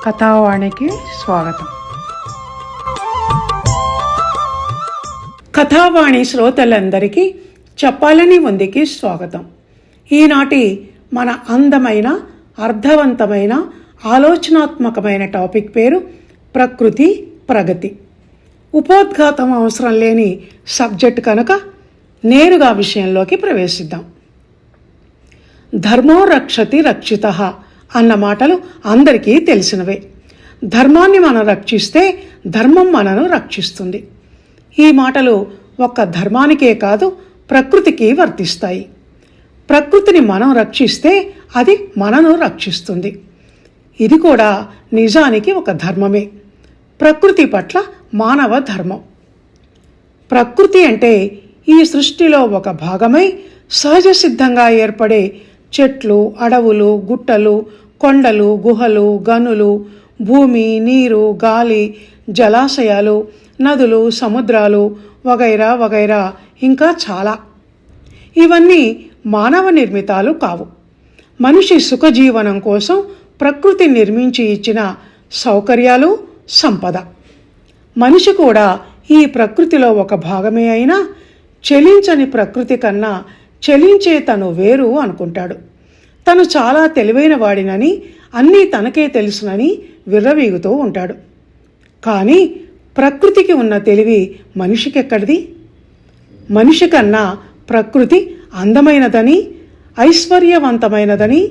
కథావాణికి స్వాగతం. కథావాణి శ్రోతలందరికీ చెప్పాలని ఉందికి స్వాగతం. ఈనాటి మన అందమైన, అర్థవంతమైన, ఆలోచనాత్మకమైన టాపిక్ పేరు ప్రకృతి ప్రగతి. ఉపోద్ఘాతం అవసరం లేని సబ్జెక్ట్ కనుక నేరుగా విషయంలోకి ప్రవేశిద్దాం. ధర్మో రక్షతి రక్షితః అన్న మాటలు అందరికీ తెలిసినవే. ధర్మాన్ని మనం రక్షిస్తే ధర్మం మనను రక్షిస్తుంది. ఈ మాటలు ఒక్క ధర్మానికే కాదు, ప్రకృతికి వర్తిస్తాయి. ప్రకృతిని మనం రక్షిస్తే అది మనను రక్షిస్తుంది. ఇది కూడా నిజానికి ఒక ధర్మమే, ప్రకృతి పట్ల మానవ ధర్మం. ప్రకృతి అంటే ఈ సృష్టిలో ఒక భాగమై సహజ సిద్ధంగా ఏర్పడే చెట్లు, అడవులు, గుట్టలు, కొండలు, గుహలు, గనులు, భూమి, నీరు, గాలి, జలాశయాలు, నదులు, సముద్రాలు వగైరా వగైరా ఇంకా చాలా. ఇవన్నీ మానవ నిర్మితాలు కావు. మనిషి సుఖజీవనం కోసం ప్రకృతి నిర్మించి ఇచ్చిన సౌకర్యాలు, సంపద. మనిషి కూడా ఈ ప్రకృతిలో ఒక భాగమే అయినా చెలించని ప్రకృతి కన్నా చెలించే తను వేరు అనుకుంటాడు. తను చాలా తెలివైన వాడినని, అన్నీ తనకే తెలుసునని విర్రవీగుతూ ఉంటాడు. కానీ ప్రకృతికి ఉన్న తెలివి మనిషికెక్కడిది? మనిషి కన్నా ప్రకృతి అందమైనదని, ఐశ్వర్యవంతమైనదని,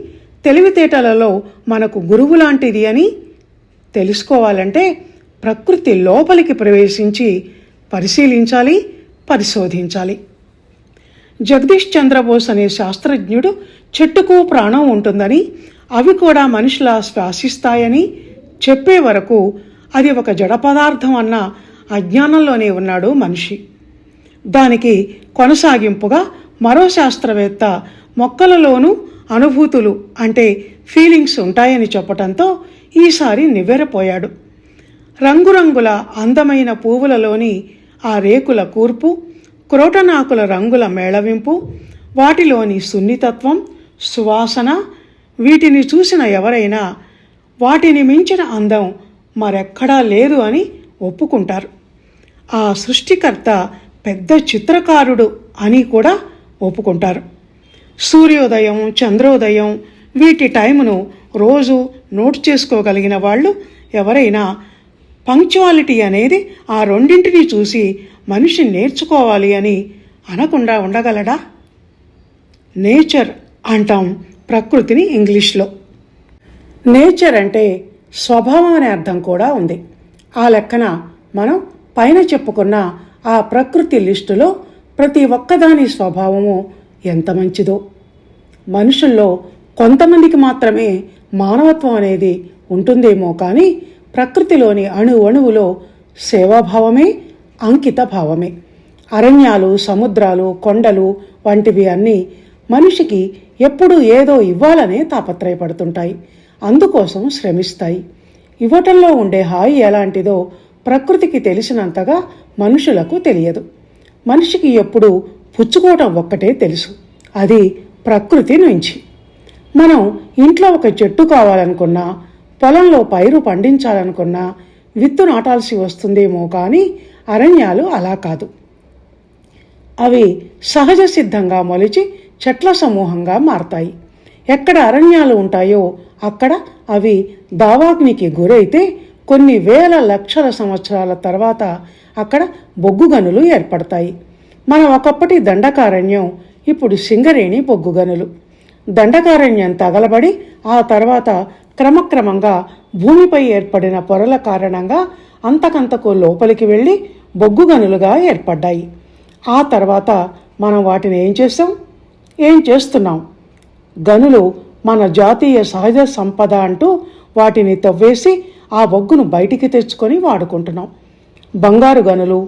తెలివితేటలలో మనకు గురువు లాంటిది అని తెలుసుకోవాలంటే ప్రకృతి లోపలికి ప్రవేశించి పరిశీలించాలి, పరిశోధించాలి. జగదీష్ చంద్రబోస్ అనే శాస్త్రజ్ఞుడు చెట్టుకు ప్రాణం ఉంటుందని, అవి కూడా మనిషిలా శ్వాసిస్తాయని చెప్పే వరకు అది ఒక జడ పదార్థం అన్న అజ్ఞానంలోనే ఉన్నాడు మనిషి. దానికి కొనసాగింపుగా మరో శాస్త్రవేత్త మొక్కలలోనూ అనుభూతులు అంటే ఫీలింగ్స్ ఉంటాయని చెప్పటంతో ఈసారి నివ్వెరపోయాడు. రంగురంగుల అందమైన పువ్వులలోని ఆ రేకుల కూర్పు, క్రోటనాకుల రంగుల మేళవింపు, వాటిలోని సున్నితత్వం, సువాసన, వీటిని చూసిన ఎవరైనా వాటిని మించిన అందం మరెక్కడా లేదు అని ఒప్పుకుంటారు. ఆ సృష్టికర్త పెద్ద చిత్రకారుడు అని కూడా ఒప్పుకుంటారు. సూర్యోదయం, చంద్రోదయం వీటి టైమును రోజు నోట్ చేసుకోగలిగిన వాళ్ళు ఎవరైనా పంక్చువాలిటీ అనేది ఆ రెండింటిని చూసి మనిషి నేర్చుకోవాలి అని అనకుండా ఉండగలడా? నేచర్ అంటాం ప్రకృతిని ఇంగ్లీష్లో. నేచర్ అంటే స్వభావం అనే అర్థం కూడా ఉంది. ఆ లెక్కన మనం పైన చెప్పుకున్న ఆ ప్రకృతి లిస్టులో ప్రతి ఒక్కదాని స్వభావము ఎంత మంచిదో. మనుషుల్లో కొంతమందికి మాత్రమే మానవత్వం అనేది ఉంటుందేమో కానీ ప్రకృతిలోని అణువులో సేవాభావమే, అంకిత భావమే. అరణ్యాలు, సముద్రాలు, కొండలు వంటివి అన్నీ మనిషికి ఎప్పుడూ ఏదో ఇవ్వాలనే తాపత్రయపడుతుంటాయి. అందుకోసం శ్రమిస్తాయి. ఇవ్వటంలో ఉండే హాయి ఎలాంటిదో ప్రకృతికి తెలిసినంతగా మనుషులకు తెలియదు. మనిషికి ఎప్పుడూ పుచ్చుకోవటం ఒక్కటే తెలుసు, అది ప్రకృతి నుంచి. మనం ఇంట్లో ఒక చెట్టు కావాలనుకున్నా, పొలంలో పైరు పండించాలనుకున్నా విత్తు నాటాల్సి వస్తుందేమో కానీ అరణ్యాలు అలా కాదు. అవి సహజ సిద్ధంగా మొలిచి చెట్ల సమూహంగా మారతాయి. ఎక్కడ అరణ్యాలు ఉంటాయో అక్కడ అవి దావాగ్నికి గురైతే కొన్ని వేల లక్షల సంవత్సరాల తర్వాత అక్కడ బొగ్గు గనులు ఏర్పడతాయి. మన ఒకప్పటి దండకారణ్యం ఇప్పుడు సింగరేణి బొగ్గు గనులు. దండకారణ్యం తగలబడి ఆ తర్వాత క్రమక్రమంగా భూమిపై ఏర్పడిన పొరల కారణంగా అంతకంతకు లోపలికి వెళ్ళి బొగ్గు గనులుగా ఏర్పడ్డాయి. ఆ తర్వాత మనం వాటిని ఏం చేస్తున్నాం? గనులు మన జాతీయ సహజ సంపద అంటూ వాటిని తవ్వేసి ఆ బొగ్గును బయటికి తెచ్చుకొని వాడుకుంటున్నాం. బంగారు గనులు,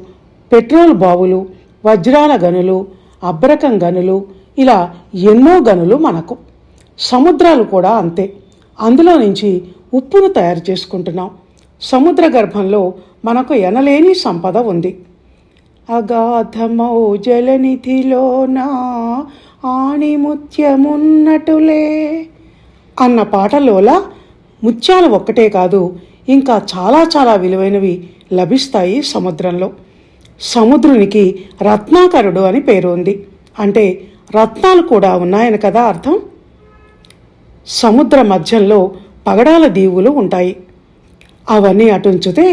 పెట్రోల్ బావులు, వజ్రాల గనులు, అబ్రకం గనులు, ఇలా ఎన్నో గనులు మనకు. సముద్రాలు కూడా అంతే. అందులో నుంచి ఉప్పును తయారు చేసుకుంటున్నాం. సముద్ర గర్భంలో మనకు ఎనలేని సంపద ఉంది. అగాధమౌ జలనిధిలోన ఆణిముత్యమున్నటులే అన్న పాటలోలా ముత్యాలు ఒక్కటే కాదు, ఇంకా చాలా చాలా విలువైనవి లభిస్తాయి సముద్రంలో. సముద్రునికి రత్నాకరుడు అని పేరు ఉంది. అంటే రత్నాలు కూడా ఉన్నాయని కదా అర్థం. సముద్ర మధ్యంలో పగడాల దీవులు ఉంటాయి. అవన్నీ అటుంచితే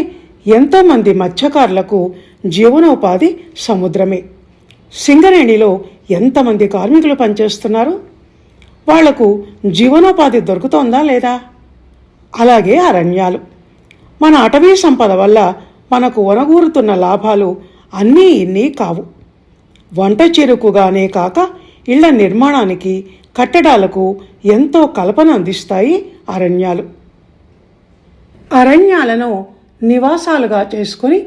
ఎంతోమంది మత్స్యకారులకు జీవనోపాధి సముద్రమే. సింగరేణిలో ఎంతమంది కార్మికులు పనిచేస్తున్నారు? వాళ్లకు జీవనోపాధి దొరుకుతోందా లేదా? అలాగే అరణ్యాలు. మన అటవీ సంపద వల్ల మనకు ఒనగూరుతున్న లాభాలు అన్నీ ఇన్నీ కావు. వంట చెరుకుగానే కాక ఇళ్ల నిర్మాణానికి, కట్టడాలకు ఎంతో కల్పన అందిస్తాయి అరణ్యాలు. అరణ్యాలను నివాసాలుగా చేసుకొని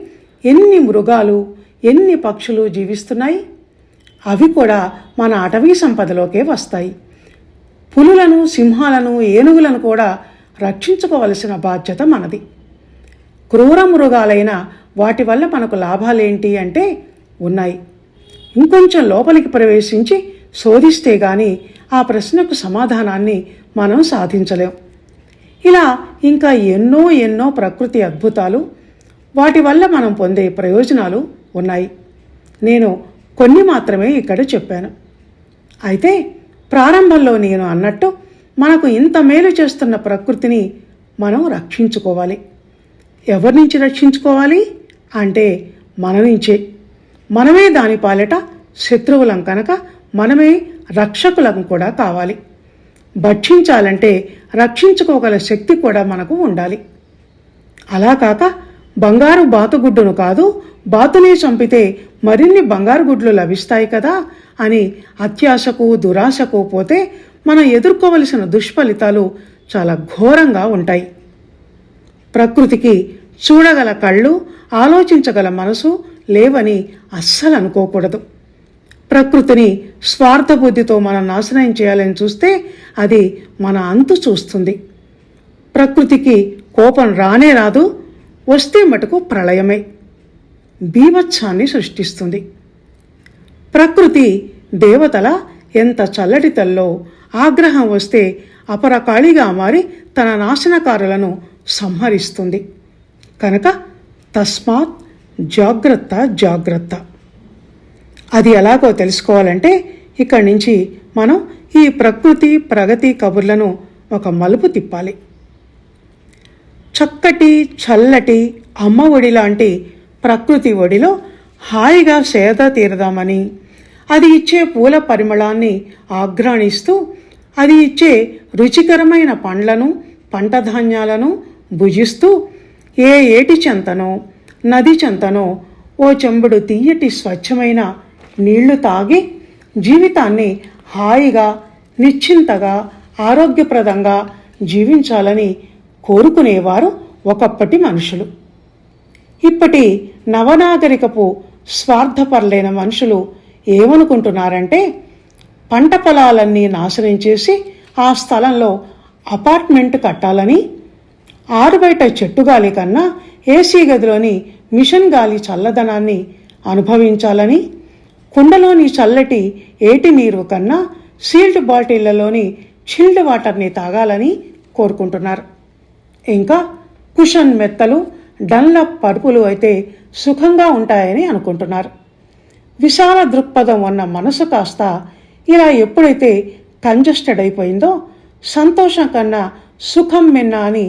ఎన్ని మృగాలు, ఎన్ని పక్షులు జీవిస్తున్నాయి. అవి కూడా మన అటవీ సంపదలోకే వస్తాయి. పులులను, సింహాలను, ఏనుగులను కూడా రక్షించుకోవలసిన బాధ్యత మనది. క్రూర మృగాలైన వాటి వల్ల మనకు లాభాలేంటి అంటే ఉన్నాయి. ఇంకొంచెం లోపలికి ప్రవేశించి శోధిస్తే గాని ఆ ప్రశ్నకు సమాధానాన్ని మనం సాధించలేం. ఇలా ఇంకా ఎన్నో ఎన్నో ప్రకృతి అద్భుతాలు, వాటి వల్ల మనం పొందే ప్రయోజనాలు ఉన్నాయి. నేను కొన్ని మాత్రమే ఇక్కడ చెప్పాను. అయితే ప్రారంభంలో నేను అన్నట్టు మనకు ఇంత మేలు చేస్తున్న ప్రకృతిని మనం రక్షించుకోవాలి. ఎవరి నుంచి రక్షించుకోవాలి అంటే మన నుంచే. మనమే దాని పాలిట శత్రువులం కనుక మనమే రక్షకులం కూడా కావాలి. భక్షించాలంటే రక్షించుకోగల శక్తి కూడా మనకు ఉండాలి. అలా కాక బంగారు బాతుగుడ్డును కాదు, బాతునే చంపితే మరిన్ని బంగారు గుడ్లు లభిస్తాయి కదా అని అత్యాశకు, దురాశకు పోతే మనం ఎదుర్కోవలసిన దుష్ఫలితాలు చాలా ఘోరంగా ఉంటాయి. ప్రకృతికి చూడగల కళ్ళు, ఆలోచించగల మనసు లేవని అస్సలు అనుకోకూడదు. ప్రకృతిని స్వార్థబుద్ధితో మనం నాశనం చేయాలని చూస్తే అది మన అంతు చూస్తుంది. ప్రకృతికి కోపం రానే రాదు, వస్తే మటుకు ప్రళయమే, బీభత్సాన్ని సృష్టిస్తుంది. ప్రకృతి దేవతల ఎంత చల్లటి తల్లో ఆగ్రహం వస్తే అపరకాళిగా మారి తన నాశనకారులను సంహరిస్తుంది. కనుక తస్మాత్ జాగ్రత్త జాగ్రత్త. అది ఎలాగో తెలుసుకోవాలంటే ఇక్కడి నుంచి మనం ఈ ప్రకృతి ప్రగతి కబుర్లను ఒక మలుపు తిప్పాలి. చక్కటి చల్లటి అమ్మ ఒడి లాంటి ప్రకృతి ఒడిలో హాయిగా సేద తీరదామని, అది ఇచ్చే పూల పరిమళాన్ని ఆఘ్రాణిస్తూ, అది ఇచ్చే రుచికరమైన పండ్లను, పంటధాన్యాలను భుజిస్తూ ఏ ఏటి చెంతనో, నది చెంతనో ఓ చెంబుడు తీయటి స్వచ్ఛమైన నీళ్లు తాగి జీవితాన్ని హాయిగా, నిశ్చింతగా, ఆరోగ్యప్రదంగా జీవించాలని కోరుకునేవారు ఒకప్పటి మనుషులు. ఇప్పటి నవనాగరికపు స్వార్థపరులైన మనుషులు ఏమనుకుంటున్నారంటే పంట పొలాలన్నీ నాశనం చేసి ఆ స్థలంలో అపార్ట్మెంట్ కట్టాలని, ఆరుబయట చెట్టుగాలి కన్నా ఏసీ గదిలోని మిషన్ గాలి చల్లదనాన్ని అనుభవించాలని, కుండలోని చల్లటి ఏటి నీరు కన్నా సీల్డ్ బాటిళ్లలోని చిల్డ్ వాటర్ని తాగాలని కోరుకుంటున్నారు. ఇంకా కుషన్ మెత్తలు, డన్లప్ పరుపులు అయితే సుఖంగా ఉంటాయని అనుకుంటున్నారు. విశాల దృక్పథం ఉన్న మనసు కాస్త ఇలా ఎప్పుడైతే కంజెస్టెడ్ అయిపోయిందో, సంతోషం కన్నా సుఖం మిన్న అని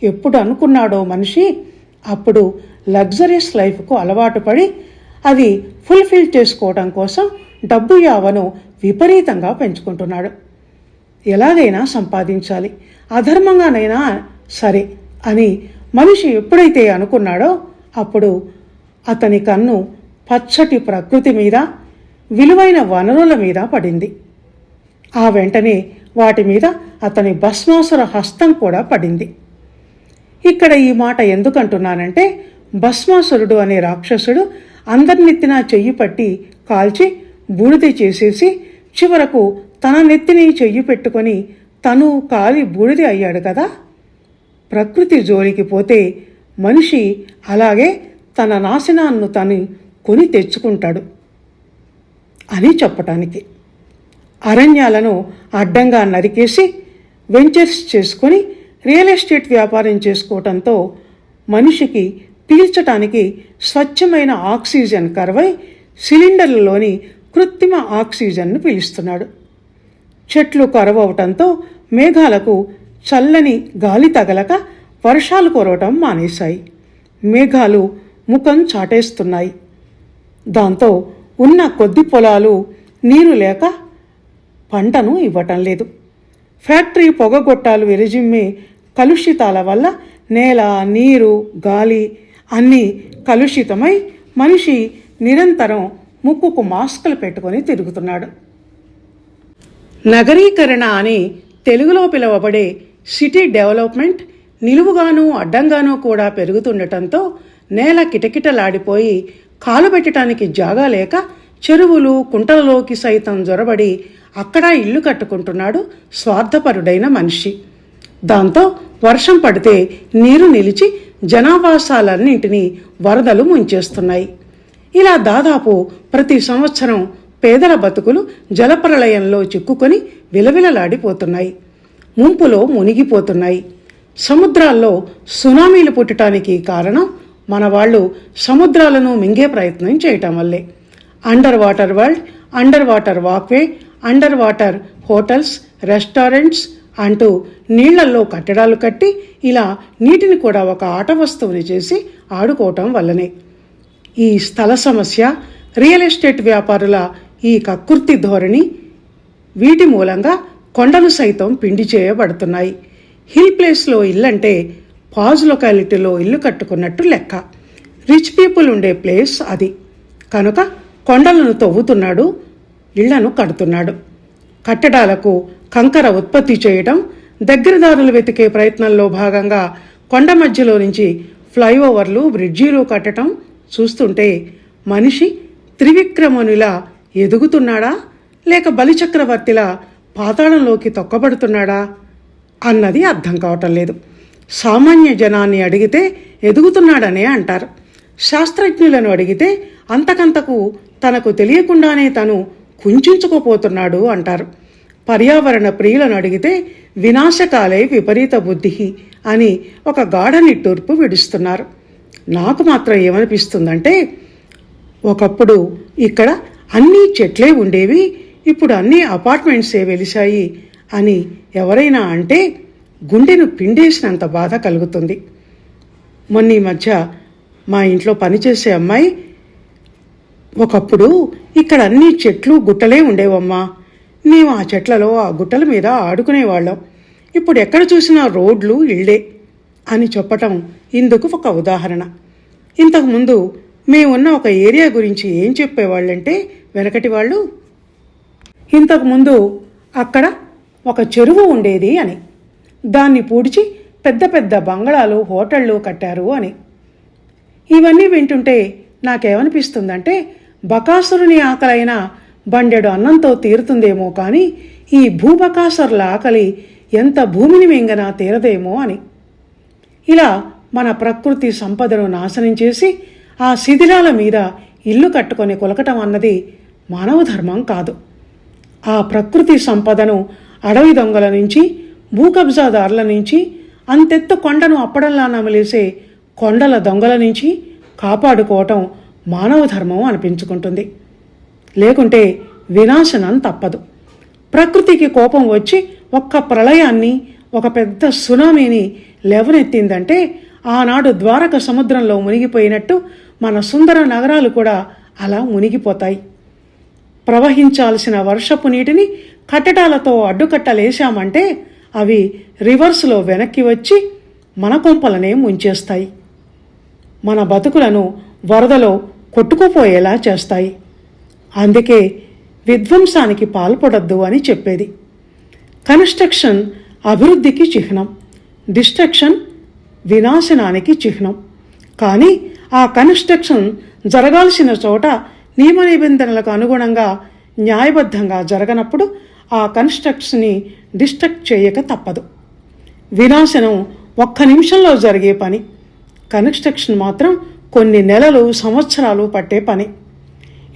ఎప్పుడు అనుకున్నాడో మనిషి, అప్పుడు లగ్జరీస్ లైఫ్కు అలవాటు పడి అది ఫుల్ఫిల్ చేసుకోవడం కోసం డబ్బు యావను విపరీతంగా పెంచుకుంటున్నాడు. ఎలాగైనా సంపాదించాలి, అధర్మంగానైనా సరే అని మనిషి ఎప్పుడైతే అనుకున్నాడో అప్పుడు అతని కన్ను పచ్చటి ప్రకృతి మీద, విలువైన వనరుల మీద పడింది. ఆ వెంటనే వాటి మీద అతని భస్మాసుర హస్తం కూడా పడింది. ఇక్కడ ఈ మాట ఎందుకంటున్నానంటే, భస్మాసురుడు అనే రాక్షసుడు అందరినెత్తినా చెయ్యి పట్టి కాల్చి బూడిద చేసేసి చివరకు తన నెత్తిని చెయ్యి పెట్టుకొని తను కాలి బూడిద అయ్యాడు కదా. ప్రకృతి జోలికి పోతే మనిషి అలాగే తన నాశనాన్ని తను కొని తెచ్చుకుంటాడు అని చెప్పటానికి. అరణ్యాలను అడ్డంగా నరికేసి వెంచర్స్ చేసుకొని రియల్ ఎస్టేట్ వ్యాపారం చేసుకోవటంతో మనిషికి పీల్చటానికి స్వచ్ఛమైన ఆక్సిజన్ కరువై సిలిండర్లలోని కృత్రిమ ఆక్సిజన్ను పీలుస్తున్నాడు. చెట్లు కరువవటంతో మేఘాలకు చల్లని గాలి తగలక వర్షాలు కురవటం మానేశాయి. మేఘాలు ముఖం చాటేస్తున్నాయి. దాంతో ఉన్న కొద్ది పొలాలు నీరు లేక పంటను ఇవ్వటం లేదు. ఫ్యాక్టరీ పొగగొట్టాలు విరజిమ్మే కలుషితాల వల్ల నేల, నీరు, గాలి అన్నీ కలుషితమై మనిషి నిరంతరం ముక్కుకు మాస్కులు పెట్టుకొని తిరుగుతున్నాడు. నగరీకరణ అని తెలుగులో పిలువబడే సిటీ డెవలప్మెంట్ నిలువుగాను అడ్డంగానూ కూడా పెరుగుతుండటంతో నేల కిటకిటలాడిపోయి కాలు పెట్టడానికి జాగా లేక చెరువులు, కుంటలలోకి సైతం జొరబడి అక్కడ ఇల్లు కట్టుకుంటున్నాడు స్వార్థపరుడైన మనిషి. దాంతో వర్షం పడితే నీరు నిలిచి జనావాసాలన్నింటినీ వరదలు ముంచేస్తున్నాయి. ఇలా దాదాపు ప్రతి సంవత్సరం పేదల బతుకులు జలప్రళయంలో చిక్కుకొని విలవిలలాడిపోతున్నాయి, ముంపులో మునిగిపోతున్నాయి. సముద్రాల్లో సునామీలు పుట్టడానికి కారణం మన వాళ్ళు సముద్రాలను మింగే ప్రయత్నం చేయటం వల్లే. Under water world, under water walkway, under water hotels, restaurants అంటూ నీళ్లల్లో కట్టడాలు కట్టి ఇలా నీటిని కూడా ఒక ఆట వస్తువుని చేసి ఆడుకోవటం వల్లనే. ఈ స్థల సమస్య, రియల్ ఎస్టేట్ వ్యాపారుల ఈ కక్కుర్తి ధోరణి, వీటి మూలంగా కొండలు సైతం పిండి చేయబడుతున్నాయి. హిల్ ప్లేస్లో ఇల్లంటే పాజ్ లొకాలిటీలో ఇల్లు కట్టుకున్నట్టు లెక్క. రిచ్ పీపుల్ ఉండే ప్లేస్ అది కనుక కొండలను తవ్వుతున్నాడు, ఇళ్లను కడుతున్నాడు. కట్టడాలకు కంకర ఉత్పత్తి చేయడం, దగ్గరదారులు వెతికే ప్రయత్నంలో భాగంగా కొండ మధ్యలో నుంచి ఫ్లైఓవర్లు, బ్రిడ్జీలు కట్టడం చూస్తుంటే మనిషి త్రివిక్రమునిలా ఎదుగుతున్నాడా లేక బలిచక్రవర్తిలా పాతాళంలోకి తొక్కబడుతున్నాడా అన్నది అర్థం కావటం లేదు. సామాన్య జనాన్ని అడిగితే ఎదుగుతున్నాడనే అంటారు. శాస్త్రజ్ఞులను అడిగితే అంతకంతకు తనకు తెలియకుండానే తను కుంచుకుపోతున్నాడు అంటారు. పర్యావరణ ప్రియులను అడిగితే వినాశకాలే విపరీత బుద్ధి అని ఒక గాఢ నిట్టూర్పు విడుస్తున్నారు. నాకు మాత్రం ఏమనిపిస్తుందంటే, ఒకప్పుడు ఇక్కడ అన్నీ చెట్లే ఉండేవి, ఇప్పుడు అన్నీ అపార్ట్మెంట్సే వెలిశాయి అని ఎవరైనా అంటే గుండెను పిండేసినంత బాధ కలుగుతుంది. మొన్న ఈ మధ్య మా ఇంట్లో పనిచేసే అమ్మాయి, ఒకప్పుడు ఇక్కడ అన్ని చెట్లు గుట్టలే ఉండేవమ్మా, మేము ఆ చెట్లలో, ఆ గుట్టల మీద ఆడుకునేవాళ్ళం, ఇప్పుడు ఎక్కడ చూసినా రోడ్లు, ఇళ్లే అని చెప్పటం ఇందుకు ఒక ఉదాహరణ. ఇంతకుముందు మేమున్న ఒక ఏరియా గురించి ఏం చెప్పేవాళ్ళంటే, వెనకటి వాళ్ళు, ఇంతకుముందు అక్కడ ఒక చెరువు ఉండేది అని, దాన్ని పూడ్చి పెద్ద పెద్ద బంగళాలు, హోటళ్ళు కట్టారు అని. ఇవన్నీ వింటుంటే నాకేమనిపిస్తుందంటే, బకాసురుని ఆకలైన బండెడు అన్నంతో తీరుతుందేమో కానీ ఈ భూబకాసురుల ఆకలి ఎంత భూమిని మింగనా తీరదేమో అని. ఇలా మన ప్రకృతి సంపదను నాశనం చేసి ఆ శిథిలాల మీద ఇల్లు కట్టుకొని కొలకటం అన్నది మానవ ధర్మం కాదు. ఆ ప్రకృతి సంపదను అడవి దొంగల నుంచి, భూకబ్జాదారుల నుంచి, అంతెత్తు కొండను అప్పడంలా నమిలేసే కొండల దొంగల నుంచి కాపాడుకోవటం మానవ ధర్మం అనిపించుకుంటుంది. లేకుంటే వినాశనం తప్పదు. ప్రకృతికి కోపం వచ్చి ఒక్క ప్రళయాన్ని, ఒక పెద్ద సునామీని లేవనెత్తిందంటే ఆనాడు ద్వారక సముద్రంలో మునిగిపోయినట్టు మన సుందర నగరాలు కూడా అలా మునిగిపోతాయి. ప్రవహించాల్సిన వర్షపు నీటిని కట్టడాలతో అడ్డుకట్టలేశామంటే అవి రివర్స్లో వెనక్కి వచ్చి మన కొంపలనే ముంచేస్తాయి. మన బతుకులను వరదలో కొట్టుకుపోయేలా చేస్తాయి. అందుకే విధ్వంసానికి పాల్పడొద్దు అని చెప్పేది. కన్స్ట్రక్షన్ అభివృద్ధికి చిహ్నం, డిస్ట్రక్షన్ వినాశనానికి చిహ్నం. కానీ ఆ కన్స్ట్రక్షన్ జరగాల్సిన చోట నియమ నిబంధనలకు అనుగుణంగా న్యాయబద్ధంగా జరగనప్పుడు ఆ కన్స్ట్రక్షన్ని డిస్ట్రక్ట్ చేయక తప్పదు. వినాశనం ఒక్క నిమిషంలో జరిగే పని, కన్స్ట్రక్షన్ మాత్రం కొన్ని నెలలు, సంవత్సరాలు పట్టే పని.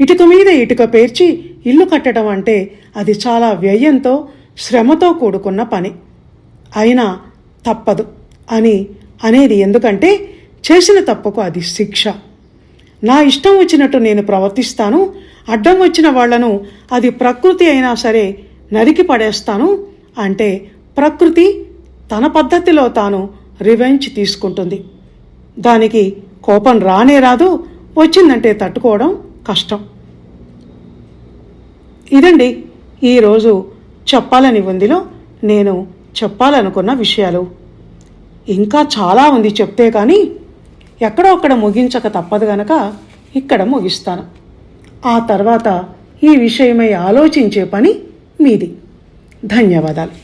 ఇటుక మీద ఇటుక పేర్చి ఇల్లు కట్టడం అంటే అది చాలా వ్యయంతో, శ్రమతో కూడుకున్న పని. అయినా తప్పదు అనేది ఎందుకంటే చేసిన తప్పుకు అది శిక్ష. నా ఇష్టం వచ్చినట్టు నేను ప్రవర్తిస్తాను, అడ్డం వచ్చిన వాళ్లను అది ప్రకృతి అయినా సరే నరికి పడేస్తాను అంటే ప్రకృతి తన పద్ధతిలో తాను రివెంజ్ తీసుకుంటుంది. దానికి కోపం రానే రాదు, వచ్చిందంటే తట్టుకోవడం కష్టం. ఇదండి ఈరోజు చెప్పాలని ఉందిలో నేను చెప్పాలనుకున్న విషయాలు. ఇంకా చాలా ఉంది చెప్తే కానీ ఎక్కడో అక్కడ ముగించక తప్పదు గనక ఇక్కడ ముగిస్తాను. ఆ తర్వాత ఈ విషయమై ఆలోచించే పని మీది. ధన్యవాదాలు.